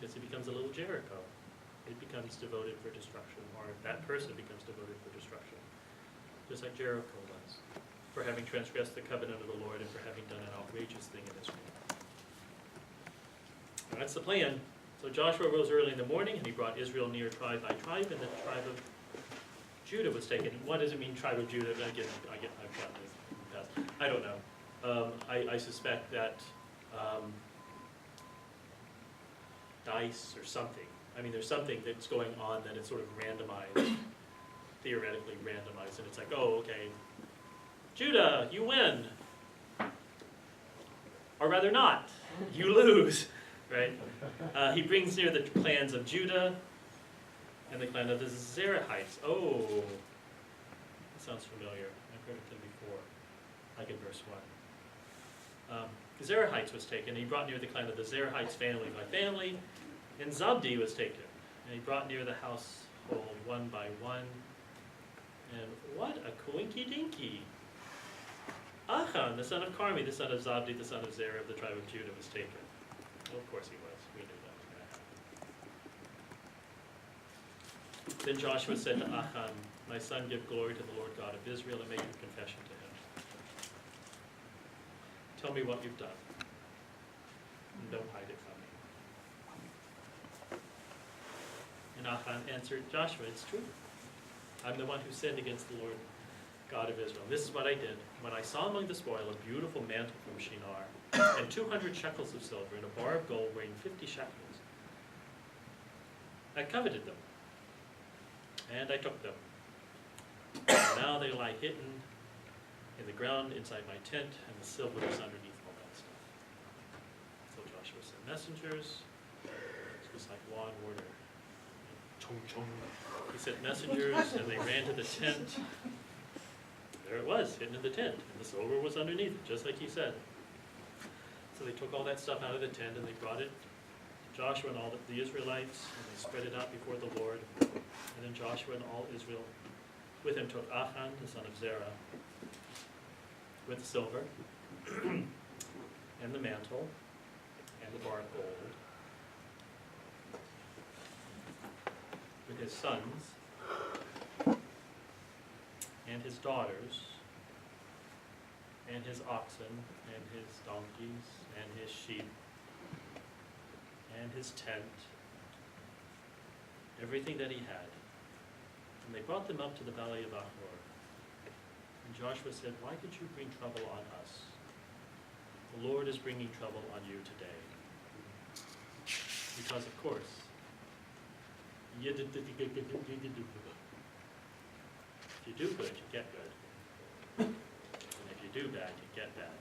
because it becomes a little Jericho. It becomes devoted for destruction, or that person becomes devoted for destruction. Just like Jericho was, for having transgressed the covenant of the Lord and for having done an outrageous thing in Israel. And that's the plan. So Joshua rose early in the morning, and he brought Israel near tribe by tribe, and the tribe of Judah was taken. What does it mean, tribe of Judah? I've gotten this in the past. I don't know. I suspect that dice or something. I mean, there's something that's going on that it's sort of randomized, theoretically randomized, and it's like, oh, okay, Judah, you win. Or rather not, you lose, right? He brings near the clans of Judah and the clan of the Zerahites. Oh, that sounds familiar. I've heard it before, like in verse 1. Zerahites was taken, and he brought near the clan of the Zerahites family by family, and Zabdi was taken, and he brought near the household one by one. And what a coinky-dinky! Achan, the son of Carmi, the son of Zabdi, the son of Zerah of the tribe of Judah, was taken. Well, of course he was. We knew that was going to happen. Then Joshua said to Achan, my son, give glory to the Lord God of Israel and make your confession to him. Tell me what you've done, and don't hide it from me. And Achan answered Joshua, it's true. I'm the one who sinned against the Lord God of Israel. This is what I did. When I saw among the spoil a beautiful mantle from Shinar, and 200 shekels of silver, and a bar of gold weighing 50 shekels, I coveted them, and I took them. And now they lie hidden in the ground inside my tent, and the silver is underneath all that stuff. So Joshua sent messengers. It's just like Law and Order. Chung chung. He sent messengers, and they ran to the tent. There it was, hidden in the tent, and the silver was underneath it, just like he said. So they took all that stuff out of the tent, and they brought it to Joshua and all the Israelites, and they spread it out before the Lord. And then Joshua and all Israel with him took Achan, the son of Zerah, with the silver, and the mantle, and the bar of gold, with his sons, and his daughters, and his oxen, and his donkeys, and his sheep, and his tent, everything that he had. And they brought them up to the valley of Achor. And Joshua said, why did you bring trouble on us? The Lord is bringing trouble on you today. Because, of course, if you do good, you get good. And if you do bad, you get bad.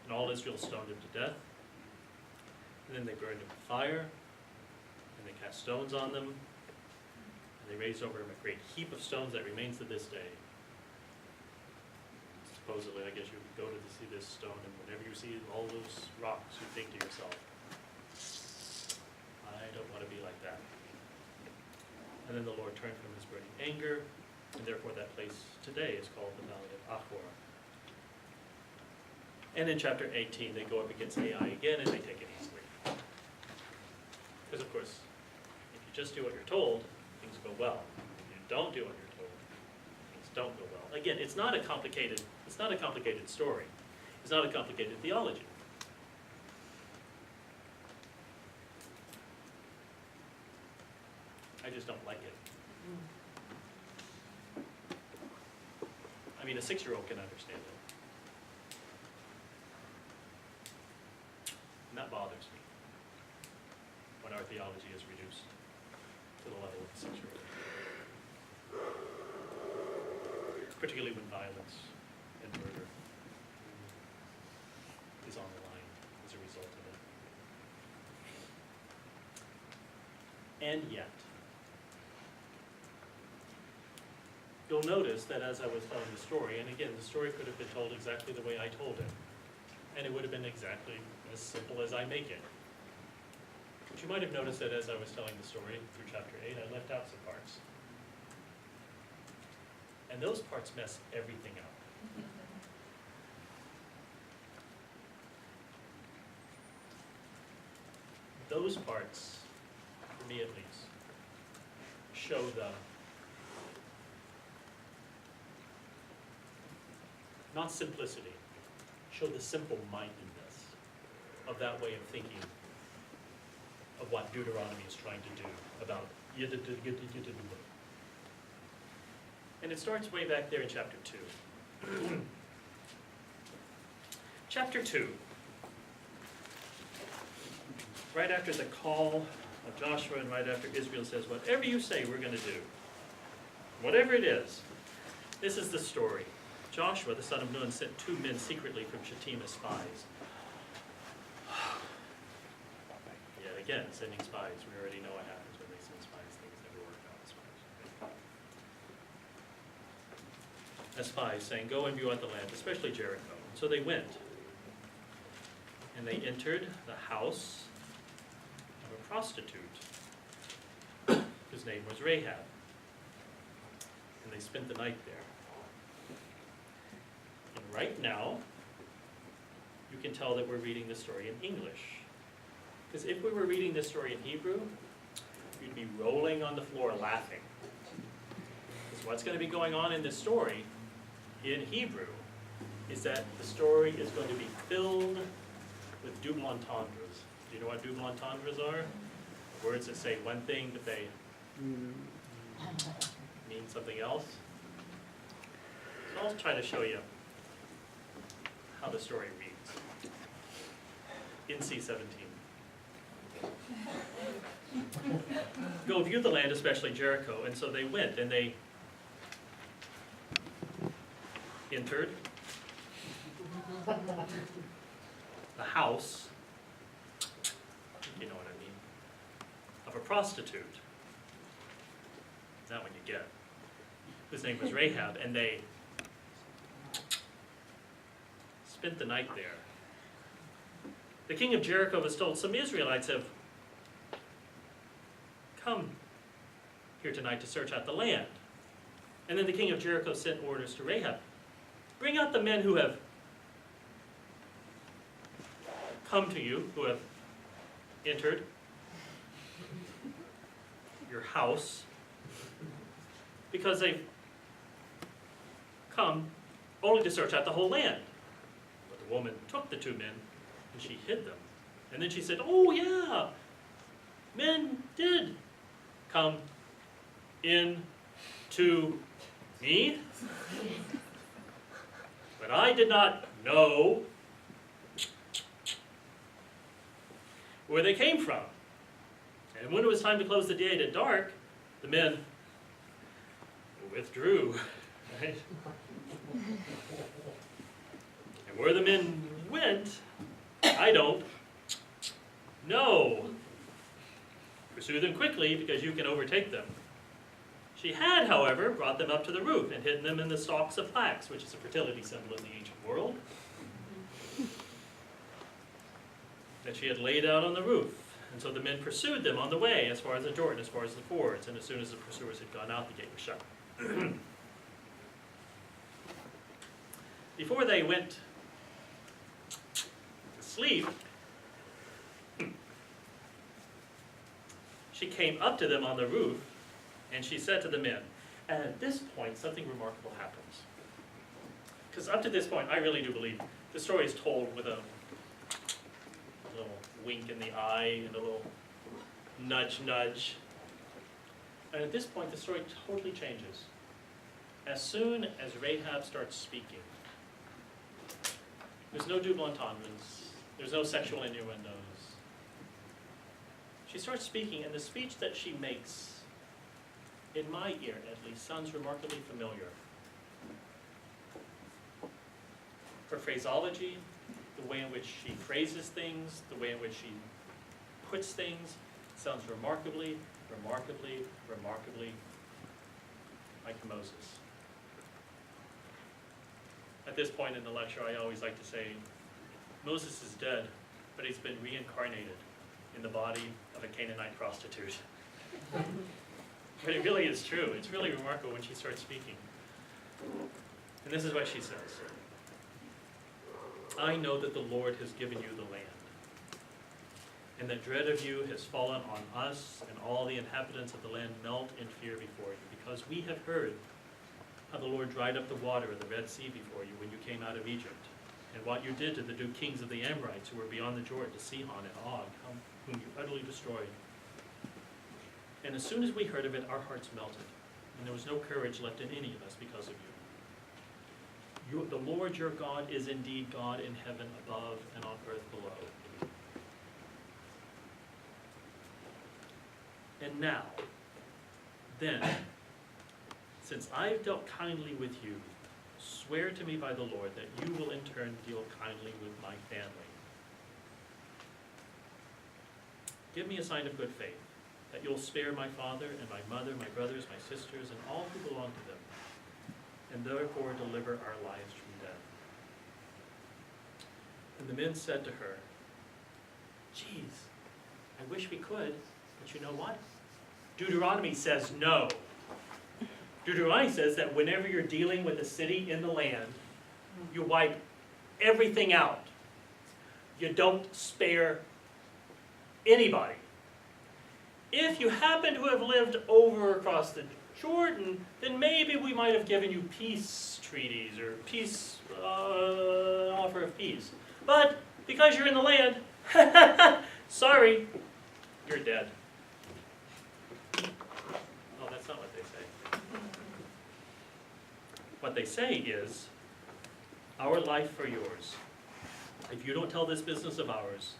And all Israel stoned him to death. And then they burned him with fire. And they cast stones on them. And they raised over him a great heap of stones that remains to this day. Supposedly, I guess you would go to see this stone, and whenever you see all those rocks, you think to yourself, I don't want to be like that. And then the Lord turned from his burning anger, and therefore that place today is called the Valley of Achor. And in chapter 18, they go up against Ai again, and they take it easily. Because, of course, if you just do what you're told, things go well. If you don't do what you're told, things don't go well. Again, it's not a complicated story. It's not a complicated theology. I just don't like it. I mean, a 6-year-old can understand it. And that bothers me when our theology is reduced to the level of a 6-year-old. Particularly when violence and murder is on the line as a result of it. And yet, you'll notice that as I was telling the story, and again, the story could have been told exactly the way I told it, and it would have been exactly as simple as I make it. But you might have noticed that as I was telling the story through chapter 8, I left out some parts. And those parts mess everything up. those parts, for me at least, show the, not simplicity, show the simple-mindedness of that way of thinking of what Deuteronomy is trying to do about and it starts way back there in chapter 2. Chapter 2. Right after the call of Joshua and right after Israel says, whatever you say, we're going to do. Whatever it is. This is the story. Joshua, the son of Nun, sent 2 men secretly from Shittim as spies. Yet again, sending spies. We already know what happens when they send spies. Things never work out as spies. As spies, saying, go and view out the land, especially Jericho. So they went. And they entered the house of a prostitute whose name was Rahab. And they spent the night there. And right now, you can tell that we're reading the story in English. Because if we were reading this story in Hebrew, you'd be rolling on the floor laughing. Because what's going to be going on in this story in Hebrew is that the story is going to be filled with double entendres. Do you know what double entendres are? Words that say one thing, but they mean something else. So I'll try to show you how the story reads. In C17. Go view the land, especially Jericho. And so they went, and they entered the house, you know what I mean, of a prostitute. That one you get. Whose name was Rahab, and they spent the night there. The king of Jericho was told, some Israelites have come here tonight to search out the land. And then the king of Jericho sent orders to Rahab, bring out the men who have come to you, who have entered your house, because they've come only to search out the whole land. But the woman took the 2 men and she hid them. And then she said, oh yeah, men did come in to me, but I did not know where they came from. And when it was time to close the gate at dark, the men withdrew. Right? And where the men went, I don't know. Pursue them quickly, because you can overtake them. She had, however, brought them up to the roof and hidden them in the stalks of flax, which is a fertility symbol in the ancient world, that she had laid out on the roof. And so the men pursued them on the way as far as the Jordan, as far as the fords, and as soon as the pursuers had gone out, the gate was shut. Before they went to sleep, she came up to them on the roof, and she said to the men, and at this point, something remarkable happens. Because up to this point, I really do believe the story is told with a little wink in the eye and a little nudge, nudge. And at this point, the story totally changes. As soon as Rahab starts speaking, there's no double entendres, there's no sexual innuendos. She starts speaking, and the speech that she makes, in my ear at least, sounds remarkably familiar. Her phraseology, the way in which she phrases things, the way in which she puts things, sounds remarkably, remarkably, remarkably like Moses. At this point in the lecture, I always like to say, Moses is dead, but he's been reincarnated in the body of a Canaanite prostitute. But it really is true. It's really remarkable when she starts speaking. And this is what she says. I know that the Lord has given you the land, and the dread of you has fallen on us, and all the inhabitants of the land melt in fear before you, because we have heard how the Lord dried up the water of the Red Sea before you when you came out of Egypt, and what you did to the two kings of the Amorites who were beyond the Jordan, to Sihon and Og, whom you utterly destroyed. And as soon as we heard of it, our hearts melted, and there was no courage left in any of us because of you. The Lord your God is indeed God in heaven above and on earth below. And now, then, since I've dealt kindly with you, swear to me by the Lord that you will in turn deal kindly with my family. Give me a sign of good faith, that you'll spare my father and my mother, my brothers, my sisters, and all who belong to them, and therefore deliver our lives from death. And the men said to her, geez, I wish we could, but you know what? Deuteronomy says no. Deuteronomy says that whenever you're dealing with a city in the land, you wipe everything out. You don't spare anybody. If you happen to have lived over across the Jordan, then maybe we might have given you peace treaties or peace, offer of peace. But because you're in the land, sorry, you're dead. Oh, that's not what they say. What they say is, our life for yours. If you don't tell this business of ours,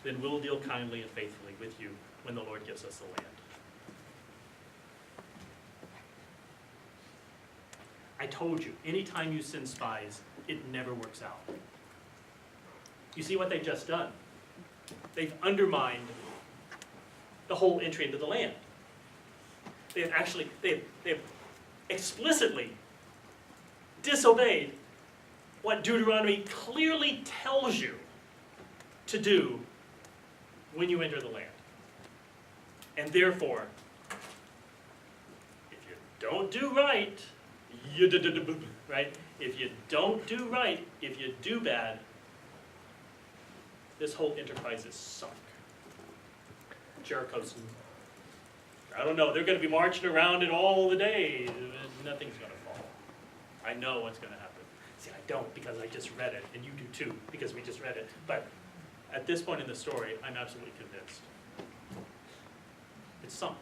then we'll deal kindly and faithfully with you when the Lord gives us the land. I told you, anytime you send spies, it never works out. You see what they've just done? They've undermined the whole entry into the land. They've explicitly disobeyed what Deuteronomy clearly tells you to do when you enter the land. And therefore, if you don't do right, right? If you don't do right, if you do bad, this whole enterprise is sunk. Jericho's, I don't know, they're going to be marching around it all the day. Nothing's going to fall. I know what's going to happen. See, I don't because I just read it, and you do too because we just read it. But at this point in the story, I'm absolutely convinced. It's sunk.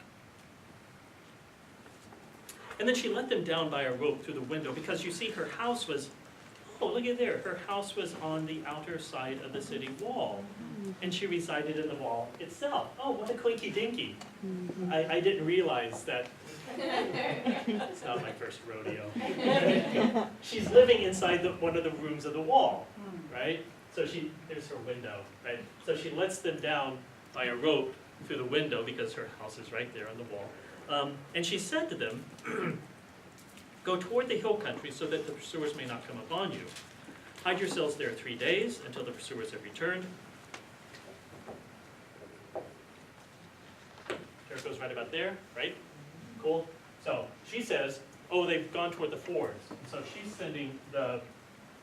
And then she let them down by a rope through the window because you see her house was, oh, look at there. Her house was on the outer side of the city wall. And she resided in the wall itself. Oh, what a quinky dinky. I didn't realize that. It's not my first rodeo. She's living inside one of the rooms of the wall, right? So there's her window, right? So she lets them down by a rope through the window because her house is right there on the wall. And she said to them, go toward the hill country so that the pursuers may not come upon you. Hide yourselves there 3 days until the pursuers have returned. Jericho's right about there, right? Cool. So she says, oh, they've gone toward the fords. So she's sending the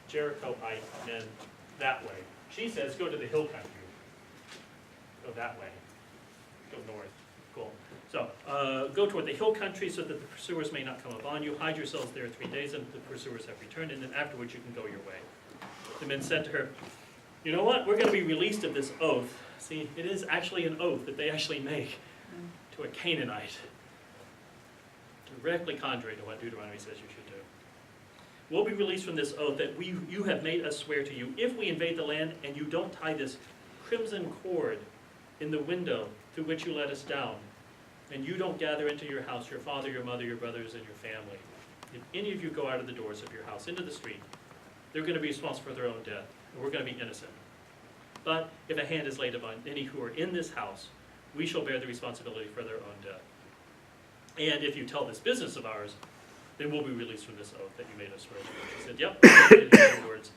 Jerichoite men that way. She says, go to the hill country. Go that way. Go north. Cool. So go toward the hill country so that the pursuers may not come upon you. Hide yourselves there 3 days until the pursuers have returned, and then afterwards you can go your way. The men said to her, you know what? We're going to be released of this oath. See, it is actually an oath that they actually make to a Canaanite. Directly contrary to what Deuteronomy says you should do. We'll be released from this oath that you have made us swear to you if we invade the land and you don't tie this crimson cord in the window through which you let us down, and you don't gather into your house your father, your mother, your brothers, and your family. If any of you go out of the doors of your house into the street, they're going to be responsible for their own death, and we're going to be innocent. But if a hand is laid upon any who are in this house, we shall bear the responsibility for their own death. And if you tell this business of ours, then we'll be released from this oath that you made us swear to. She said, yep, in other words,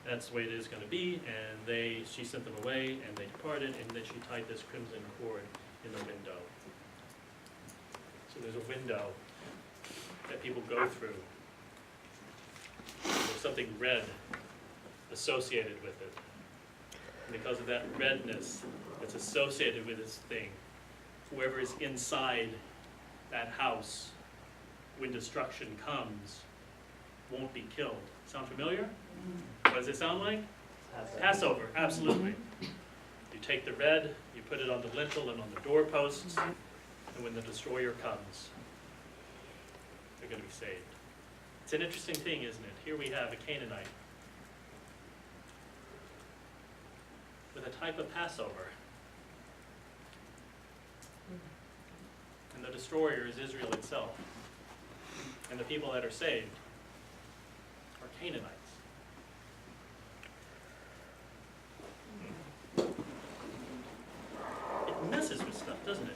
that's the way it is going to be. And she sent them away, and they departed, and then she tied this crimson cord in the window. So there's a window that people go through. There's something red associated with it. And because of that redness that's associated with this thing, whoever is inside that house when destruction comes won't be killed. Sound familiar? What does it sound like? Passover, absolutely. You take the red, you put it on the lintel and on the doorposts, and when the destroyer comes, they're going to be saved. It's an interesting thing, isn't it? Here we have a Canaanite with a type of Passover. And the destroyer is Israel itself. And the people that are saved are Canaanites. It messes with stuff, doesn't it?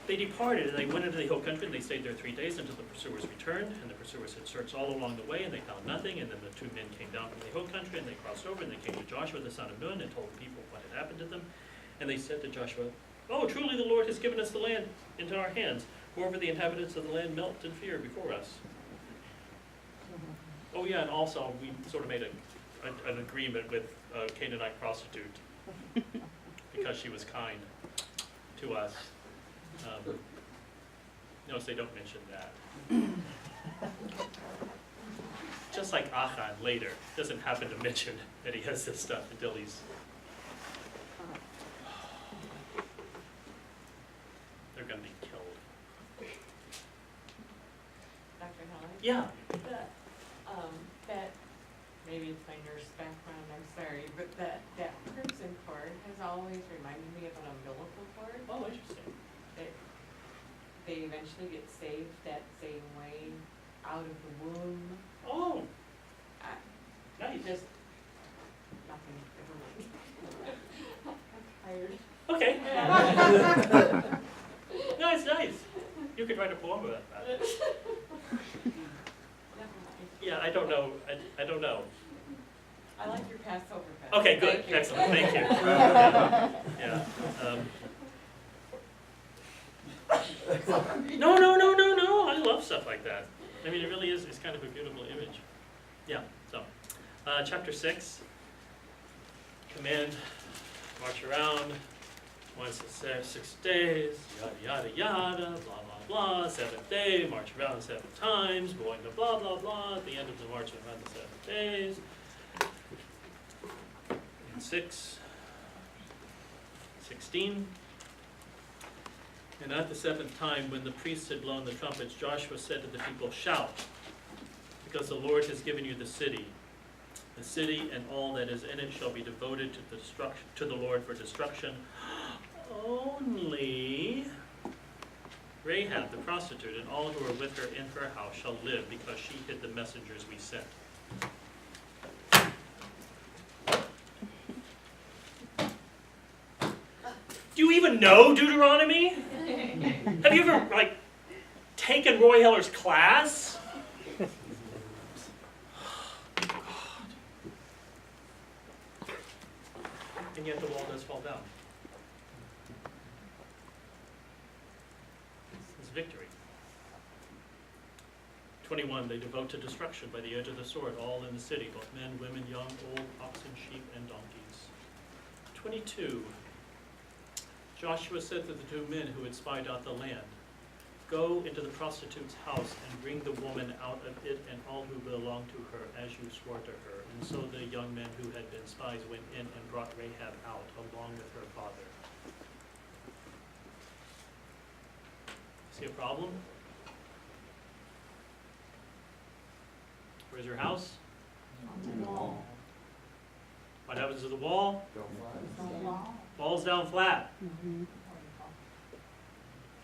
They departed and they went into the hill country and they stayed there 3 days until the pursuers returned. And the pursuers had searched all along the way and they found nothing. And then the 2 men came down from the hill country and they crossed over and they came to Joshua the son of Nun and told the people what had happened to them. And they said to Joshua, "Oh, truly the Lord has given us the land into our hands. Moreover, the inhabitants of the land melt in fear before us." Oh yeah, and also we sort of made an agreement with a Canaanite prostitute because she was kind to us. Notice they don't mention that. Just like Achan later doesn't happen to mention that he has this stuff until he's... They're going to be killed. Dr. Helen? Yeah. That, maybe it's my nurse background, I'm sorry, but that crimson cord has always reminded me of an umbilical cord. Oh, interesting. They eventually get saved that same way, out of the womb. Oh, nice. Just, nothing, never mind. I'm tired. Okay. Nice, nice. You could write a poem about that. Never mind. Yeah, I don't know. I don't know. I like your Passover better. Okay, good. Thank you. Excellent. Thank you. Yeah. No. I love stuff like that. I mean, it really is. It's kind of a beautiful image. Yeah. So, chapter 6. Command, march around. Once it's there, 6 days. Yada yada yada. Blah blah blah. 7th day, march around 7 times. Going to blah blah blah. At the end of the march around the 7 days. And 16. And at the 7th time, when the priests had blown the trumpets, Joshua said to the people, "Shout, because the Lord has given you the city. The city and all that is in it shall be devoted to the Lord for destruction. Only Rahab the prostitute and all who are with her in her house shall live, because she hid the messengers we sent." Do you even know Deuteronomy? Have you ever, taken Roy Heller's class? And yet the wall does fall down. It's victory. 21, they devote to destruction by the edge of the sword, all in the city, both men, women, young, old, oxen, sheep, and donkeys. 22, Joshua said to the 2 men who had spied out the land, "Go into the prostitute's house and bring the woman out of it and all who belong to her, as you swore to her." And so the young men who had been spies went in and brought Rahab out, along with her father. See a problem? Where's your house? On the wall. What happens to the wall? On the wall. Falls down flat.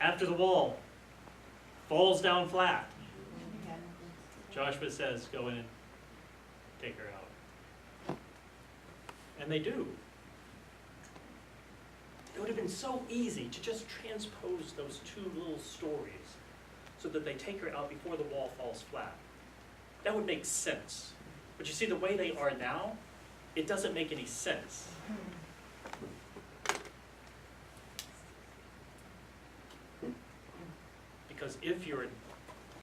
After the wall, falls down flat. Joshua says, "Go in and take her out." And they do. It would have been so easy to just transpose those 2 little stories so that they take her out before the wall falls flat. That would make sense. But you see, the way they are now, it doesn't make any sense. Because if you're